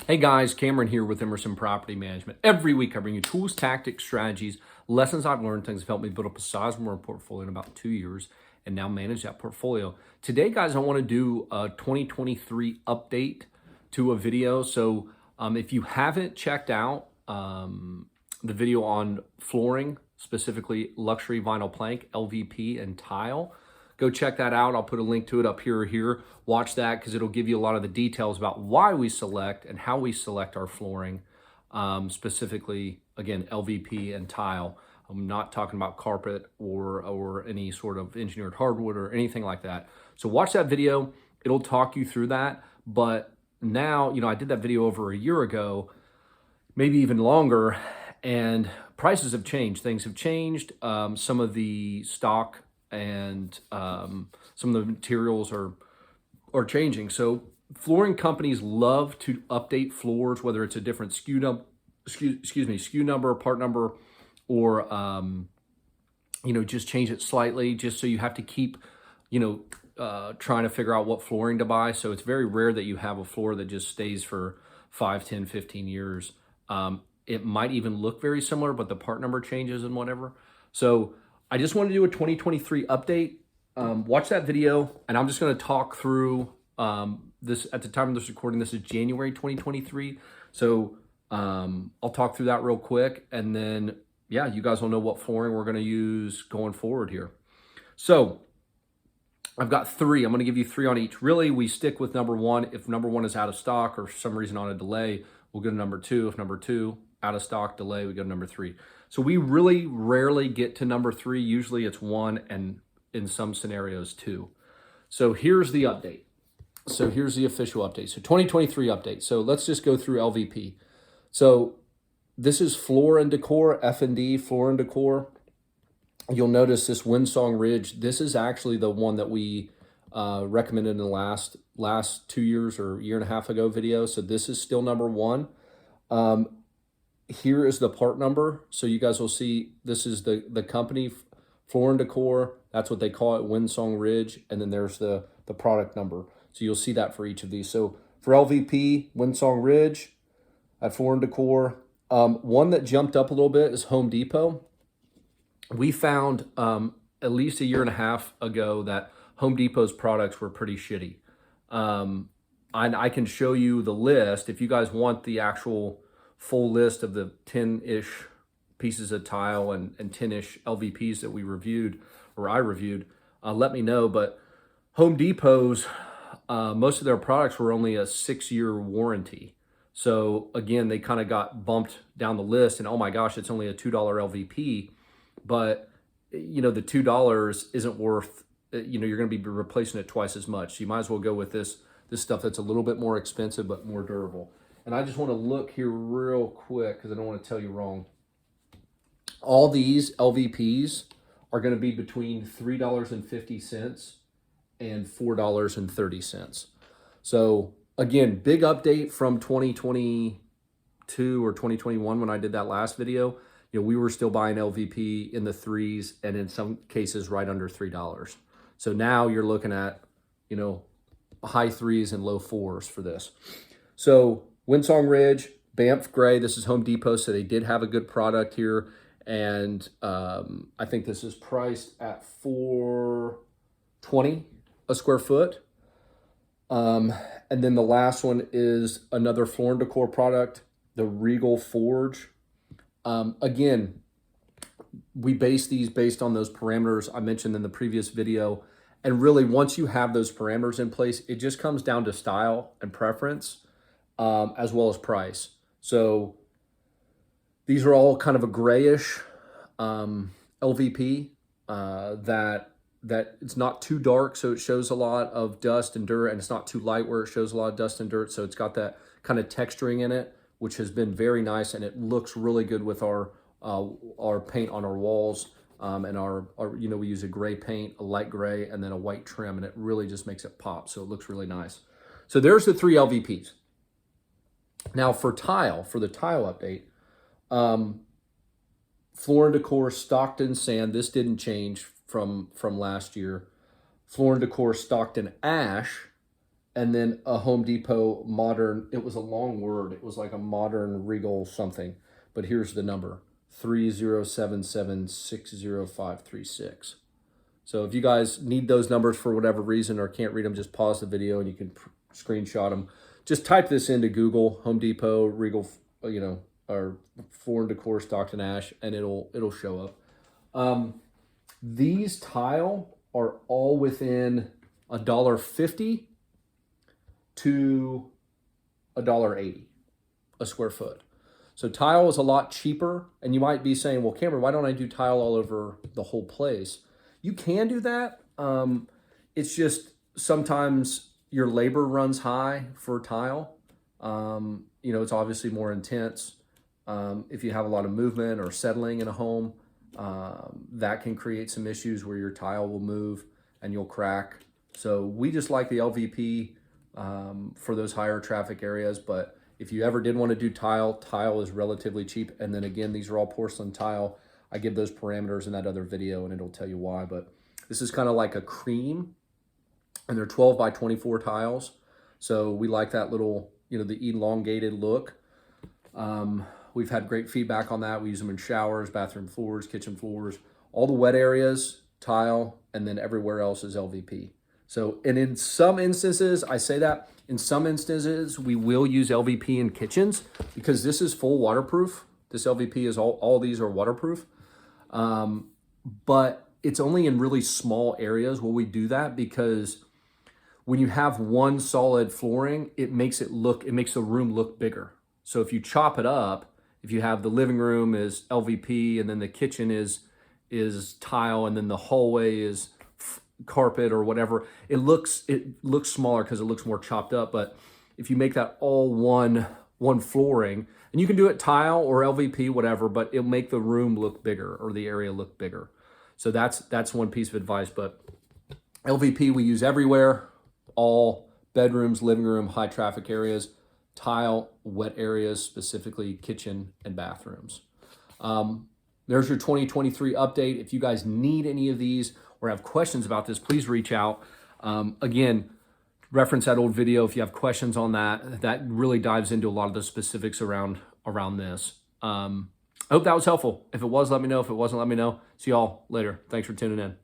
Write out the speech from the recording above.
Hey guys, Cameron here with Emerson Property Management. Every week I bring you tools, tactics, strategies, lessons I've learned, things that have helped me build up a sizable portfolio in about 2 years and now manage that portfolio. Today, guys, I want to do a 2023 update to a video. So if you haven't checked out the video on flooring, specifically luxury vinyl plank, LVP, and tile, go check that out. I'll put a link to it up here or here. Watch that because it'll give you a lot of the details about why we select and how we select our flooring, specifically, again, LVP and tile. I'm not talking about carpet or any sort of engineered hardwood or anything like that. So watch that video. It'll talk you through that. But now, I did that video over a year ago, maybe even longer, and prices have changed. Things have changed. Some of the stock and some of the materials are changing. So flooring companies love to update floors, whether it's a different SKU number, part number, or just change it slightly, just so you have to keep trying to figure out what flooring to buy. So it's very rare that you have a floor that just stays for 5, 10, 15 years. It might even look very similar, but the part number changes and whatever. So I just want to do a 2023 update. Watch that video, and I'm just going to talk through this. At the time of this recording, this is January 2023. So I'll talk through that real quick, and then, yeah, you guys will know what flooring we're going to use going forward here. So I've got 3. I'm going to give you 3 on each. Really, we stick with number 1. If number 1 is out of stock or for some reason on a delay, we'll go to number 2. If number 2 out of stock, delay, we go to number 3. So we really rarely get to number 3. Usually it's 1, and in some scenarios 2. So here's the update. So here's the official update. So 2023 update. So let's just go through LVP. So this is Floor & Decor, F&D, Floor & Decor. You'll notice this Windsong Ridge. This is actually the one that we recommended in the last 2 years or year and a half ago video. So this is still number 1. Here is the part number. So you guys will see this is the company, Floor & Decor. That's what they call it, Windsong Ridge. And then there's the product number. So you'll see that for each of these. So for LVP, Windsong Ridge, at Floor & Decor. One that jumped up a little bit is Home Depot. We found at least a year and a half ago that Home Depot's products were pretty shitty. And I can show you the list if you guys want the actual full list of the 10-ish pieces of tile and 10-ish LVPs that we reviewed, or I reviewed. Let me know. But Home Depot's, most of their products were only a 6-year warranty. So again, they kind of got bumped down the list, and oh my gosh, it's only a $2 LVP. But the $2 isn't worth, you're going to be replacing it twice as much. So you might as well go with this stuff that's a little bit more expensive but more durable. And I just want to look here real quick because I don't want to tell you wrong. All these LVPs are going to be between $3.50 and $4.30. So again, big update from 2022 or 2021 when I did that last video. We were still buying LVP in the 3s and in some cases right under $3. So now you're looking at, high 3s and low 4s for this. So Windsong Ridge, Banff Gray, this is Home Depot, so they did have a good product here. And I think this is priced at $420 a square foot. And then the last one is another Floor & Decor product, the Regal Forge. Again, we base these based on those parameters I mentioned in the previous video. And really, once you have those parameters in place, it just comes down to style and preference, as well as price. So these are all kind of a grayish LVP that it's not too dark, so it shows a lot of dust and dirt, and it's not too light where it shows a lot of dust and dirt. So it's got that kind of texturing in it, which has been very nice, and it looks really good with our paint on our walls. And our we use a gray paint, a light gray, and then a white trim, and it really just makes it pop. So it looks really nice. So there's the 3 LVPs. Now for the tile update, Floor & Decor Stockton Sand. This didn't change from last year. Floor & Decor Stockton Ash. and then a Home Depot modern, it was a long word. It was like a modern Regal something, but here's the number, 30776056. So if you guys need those numbers for whatever reason or can't read them, just pause the video and you can screenshot them. Just type this into Google, Home Depot, Regal, or Floor & Decor, Stockton Ash, and it'll show up. These tile are all within $1.50 to $1.80 a square foot. So tile is a lot cheaper, and you might be saying, well, Cameron, why don't I do tile all over the whole place? You can do that. It's just sometimes your labor runs high for tile. It's obviously more intense. If you have a lot of movement or settling in a home, that can create some issues where your tile will move and you'll crack. So we just like the LVP for those higher traffic areas. But if you ever did want to do tile, tile is relatively cheap. And then again, these are all porcelain tile. I give those parameters in that other video and it'll tell you why. But this is kind of like a cream, and they're 12 by 24 tiles. So we like that little, the elongated look. We've had great feedback on that. We use them in showers, bathroom floors, kitchen floors, all the wet areas, tile, and then everywhere else is LVP. So, and in some instances, I say that, in some instances, we will use LVP in kitchens because this is full waterproof. This LVP is all these are waterproof. But it's only in really small areas where we do that, because when you have one solid flooring, it makes the room look bigger. So if you chop it up, if you have the living room is LVP and then the kitchen is tile and then the hallway is carpet or whatever, it looks smaller because it looks more chopped up. But if you make that all one flooring, and you can do it tile or LVP, whatever, but it'll make the room look bigger or the area look bigger. So that's one piece of advice. But LVP we use everywhere, all bedrooms, living room, high traffic areas. Tile, wet areas, specifically kitchen and bathrooms. There's your 2023 update. If you guys need any of these or have questions about this, please reach out. Again, reference that old video if you have questions on that. That really dives into a lot of the specifics around this. I hope that was helpful. If it was, let me know. If it wasn't, let me know. See y'all later. Thanks for tuning in.